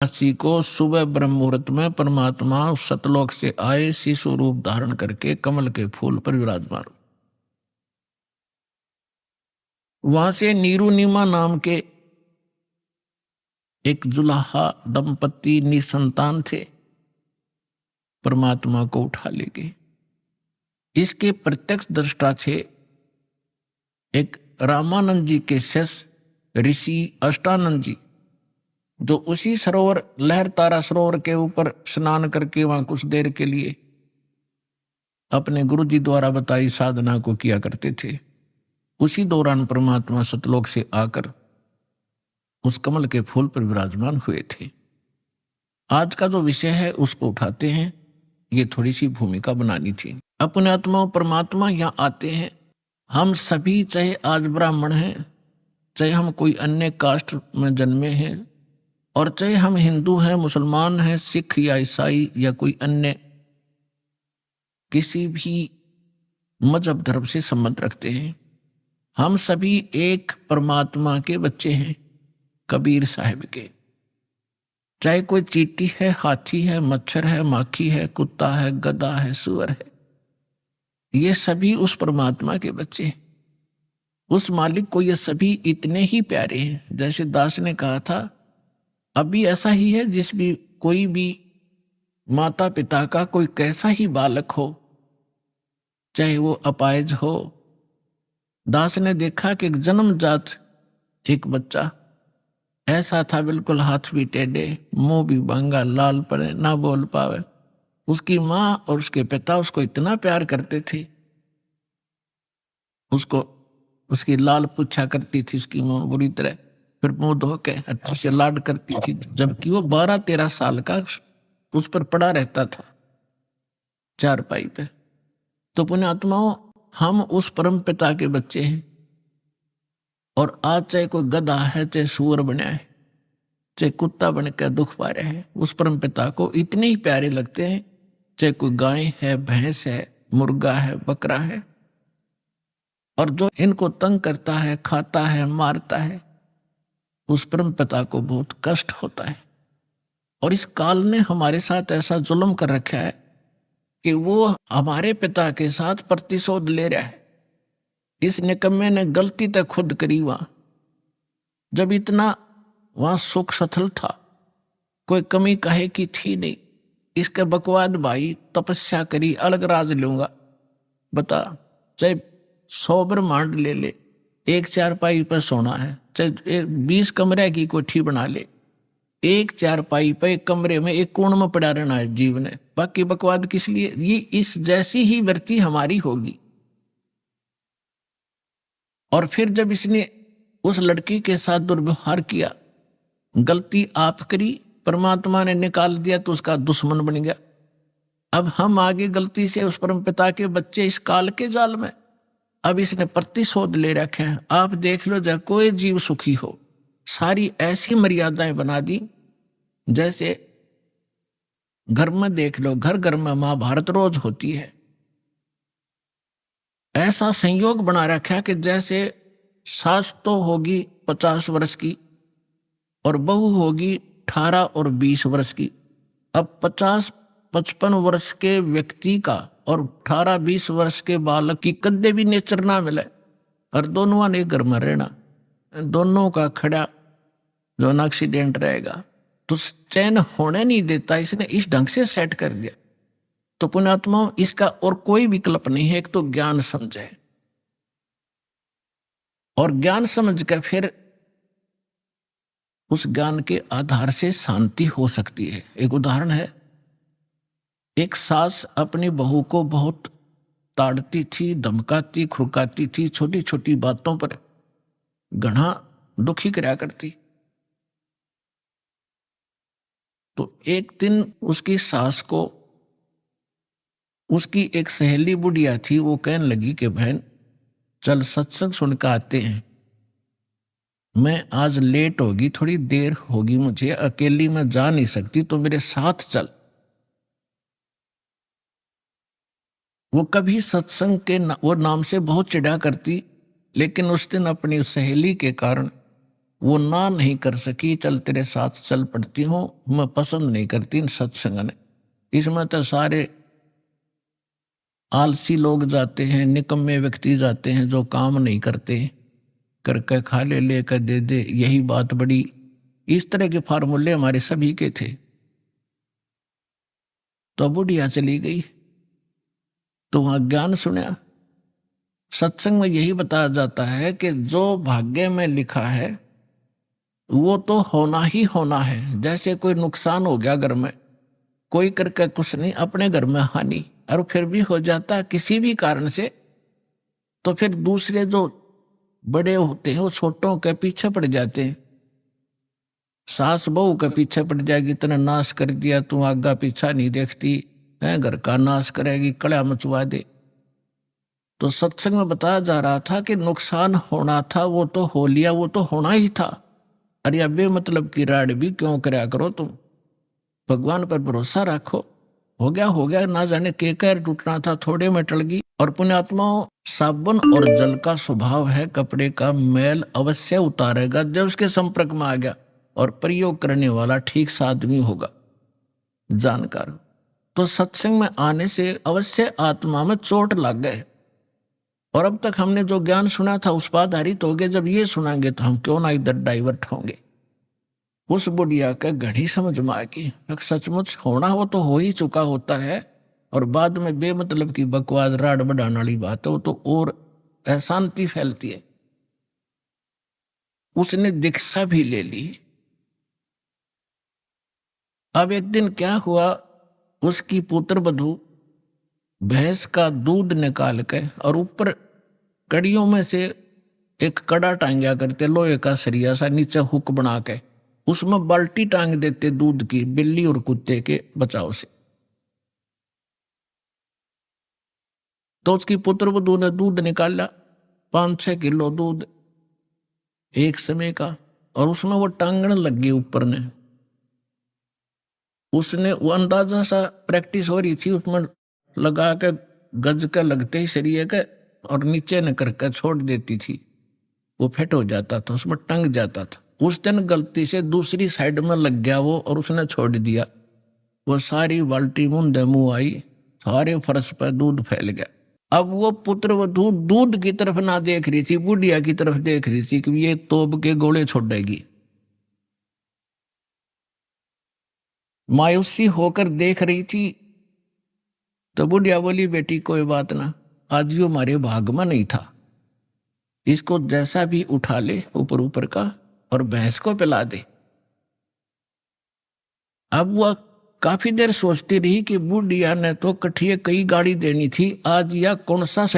काशी को सुबह ब्रह्म मुहूर्त में परमात्मा सतलोक से आए, शिशु रूप धारण करके कमल के फूल पर विराजमान। वहां से नीरुनिमा नाम के एक जुलाहा दंपति निसंतान थे, परमात्मा को उठा ले गए। इसके प्रत्यक्ष दृष्टा थे एक रामानंद जी के शिष्य ऋषि अष्टानंद जी, जो उसी सरोवर लहरतारा सरोवर के ऊपर स्नान करके वहां कुछ देर के लिए अपने गुरु जी द्वारा बताई साधना को किया करते थे। उसी दौरान परमात्मा सतलोक से आकर उस कमल के फूल पर विराजमान हुए थे। आज का जो विषय है उसको उठाते हैं, ये थोड़ी सी भूमिका बनानी थी। अपने आत्मा परमात्मा यहाँ आते हैं। हम सभी, चाहे आज ब्राह्मण हैं, चाहे हम कोई अन्य कास्ट में जन्मे हैं, और चाहे हम हिंदू हैं, मुसलमान हैं, सिख या ईसाई या कोई अन्य किसी भी मजहब धर्म से संबंध रखते हैं, हम सभी एक परमात्मा के बच्चे हैं, कबीर साहिब के। चाहे कोई चींटी है, हाथी है, मच्छर है, माखी है, कुत्ता है, गधा है, सुअर है, ये सभी उस परमात्मा के बच्चे हैं। उस मालिक को ये सभी इतने ही प्यारे हैं। जैसे दास ने कहा था, अभी ऐसा ही है, जिस भी कोई भी माता पिता का कोई कैसा ही बालक हो, चाहे वो अपाहिज हो। दास ने देखा कि एक जन्मजात एक बच्चा ऐसा था, बिल्कुल हाथ भी टेढ़े, मुंह भी बांगा, लाल पड़े, ना बोल पावे। उसकी माँ और उसके पिता उसको इतना प्यार करते थे, उसको उसकी लाल पूछा करती थी उसकी माँ बुरी तरह, फिर मुंह धो के हट्टी से लाड करती थी, जबकि वो 12-13 साल का उस पर पड़ा रहता था चारपाई पे। तो पुण्यात्माओं, हम उस परम पिता के बच्चे हैं। और आज चाहे कोई गधा है, चाहे सूअर बना है, चाहे कुत्ता बन के दुख पा रहे हैं, उस परम पिता को इतने ही प्यारे लगते हैं। चाहे कोई गाय है, भैंस है, मुर्गा है, बकरा है, और जो इनको तंग करता है, खाता है, मारता है, उस परम पिता को बहुत कष्ट होता है। और इस काल ने हमारे साथ ऐसा जुल्म कर रखा है कि वो हमारे पिता के साथ प्रतिशोध ले रहा है। इस निकम्मे ने गलती तक खुद करी वहां, जब इतना वहां सुख सथल था, कोई कमी काहे की थी नहीं। इसके बकवाद भाई तपस्या करी, अलग राज लूंगा। बता, चाहे 100 ब्रह्मांड ले ले, एक चारपाई पर सोना है, चाहे 20 कमरे की कोठी बना ले, एक चारपाई पर एक कमरे में एक कोण में पड़ा रहना है जीव ने। बाकी बकवाद किस लिए? ये इस जैसी ही वृत्ति हमारी होगी। और फिर जब इसने उस लड़की के साथ दुर्व्यवहार किया, गलती आप करी, परमात्मा ने निकाल दिया तो उसका दुश्मन बन गया। अब हम आगे गलती से उस परम पिता के बच्चे इस काल के जाल में, अब इसने प्रतिशोध ले रखे हैं। आप देख लो, जब कोई जीव सुखी हो, सारी ऐसी मर्यादाएं बना दी, जैसे घर में देख लो, घर घर में महाभारत रोज होती है। ऐसा संयोग बना रखा कि जैसे सास तो होगी 50 वर्ष की और बहू होगी 18 और 20 वर्ष की। अब 50-55 वर्ष के व्यक्ति का और 18-20 वर्ष के बालक की कदे भी नेचर ना मिले, और दोनों ने घर में रहना, दोनों का खड़ा जो न एक्सीडेंट रहेगा, तो चैन होने नहीं देता। इसने इस ढंग से सेट कर दिया। तो पुण्यात्माओं, इसका और कोई विकल्प नहीं है। एक तो ज्ञान समझे, और ज्ञान समझ कर फिर उस ज्ञान के आधार से शांति हो सकती है। एक उदाहरण है, एक सास अपनी बहू को बहुत ताड़ती थी, धमकाती, खुरकाती थी, छोटी छोटी बातों पर घना दुखी कराया करती। तो एक दिन उसकी सास को उसकी एक सहेली बुढ़िया थी, वो कहने लगी कि बहन चल सत्संग सुनकर आते हैं, मैं आज लेट होगी, थोड़ी देर होगी, मुझे अकेली मैं जा नहीं सकती, तो मेरे साथ चल। वो कभी सत्संग के वो नाम से बहुत चिढ़ा करती, लेकिन उस दिन अपनी सहेली के कारण वो ना नहीं कर सकी, चल तेरे साथ चल पड़ती हूँ, मैं पसंद नहीं करती इन सत्संग ने। इसमें तो सारे आलसी लोग जाते हैं, निकम्मे व्यक्ति जाते हैं जो काम नहीं करते, करके खा ले, लेकर दे दे, यही बात बड़ी। इस तरह के फार्मूले हमारे सभी के थे। तो बुढ़िया चली गई तो वहां ज्ञान सुना। सत्संग में यही बताया जाता है कि जो भाग्य में लिखा है वो तो होना ही होना है। जैसे कोई नुकसान हो गया घर में, कोई करके कुछ नहीं, अपने घर में हानि, और फिर भी हो जाता किसी भी कारण से, तो फिर दूसरे जो बड़े होते हैं वो छोटों के पीछे पड़ जाते हैं। सास बहू के पीछे पड़ जाएगी, तेने नाश कर दिया, तू आगा पीछा नहीं देखती है, घर का नाश करेगी, कड़ा मचवा दे। तो सत्संग में बताया जा रहा था कि नुकसान होना था वो तो हो लिया, वो तो होना ही था। अरे अब मतलब की राड भी क्यों करया करो तुम, भगवान पर भरोसा रखो। हो गया, ना जाने के कर टूटना था, थोड़े में टल गई। और पुण्यात्माओं, साबुन और जल का स्वभाव है कपड़े का मैल अवश्य उतारेगा जब उसके संपर्क में आ गया, और प्रयोग करने वाला ठीक सा आदमी होगा, जानकार। तो सत्संग में आने से अवश्य आत्मा में चोट लग गए। और अब तक हमने जो ज्ञान सुना था उस पर आधारित हो गए, जब ये सुनाएंगे तो हम क्यों ना इधर डाइवर्ट होंगे। उस बुढ़िया का घड़ी समझ में आएगी, सचमुच होना हो तो हो ही चुका होता है, और बाद में बेमतलब की बकवास राड बढ़ाने वाली बात है वो तो और अशांति फैलती है। उसने दीक्षा भी ले ली। अब एक दिन क्या हुआ, उसकी पुत्र वधू भैंस का दूध निकाल के और ऊपर कड़ियों में से एक कड़ा टांगा करते, लोहे का सरिया सा, नीचे हुक बना के उसमें बाल्टी टांग देते दूध की, बिल्ली और कुत्ते के बचाव से। तो उसकी पुत्र वधू ने दूध निकाला, 5-6 किलो दूध एक समय का, और उसमें वो टांगने लग गई ऊपर ने। उसने वो अंदाजा सा प्रैक्टिस हो रही थी, उसमें लगा के गज के लगते ही सरिये के, और नीचे न करके छोड़ देती थी, वो फिट हो जाता था, उसमें टंग जाता था। उस दिन गलती से दूसरी साइड में लग गया वो, और उसने छोड़ दिया। वो सारी बाल्टी मुंह मुंह आई, सारे फर्श पर दूध फैल गया। अब वो पुत्र वधू दूध की तरफ ना देख रही थी, बुढ़िया की तरफ देख रही थी कि ये तोप के गोले छोड़ेगी। मायूसी होकर देख रही थी। तो बुढ़िया बोली, बेटी कोई बात ना, आज यो हमारे भाग में नहीं था, इसको जैसा भी उठा ले ऊपर ऊपर का और भैंस को पिला दे। अब वह काफी देर सोचती रही कि बुढ़िया ने तो कठिए कई गाड़ी देनी थी, आज या कौन सा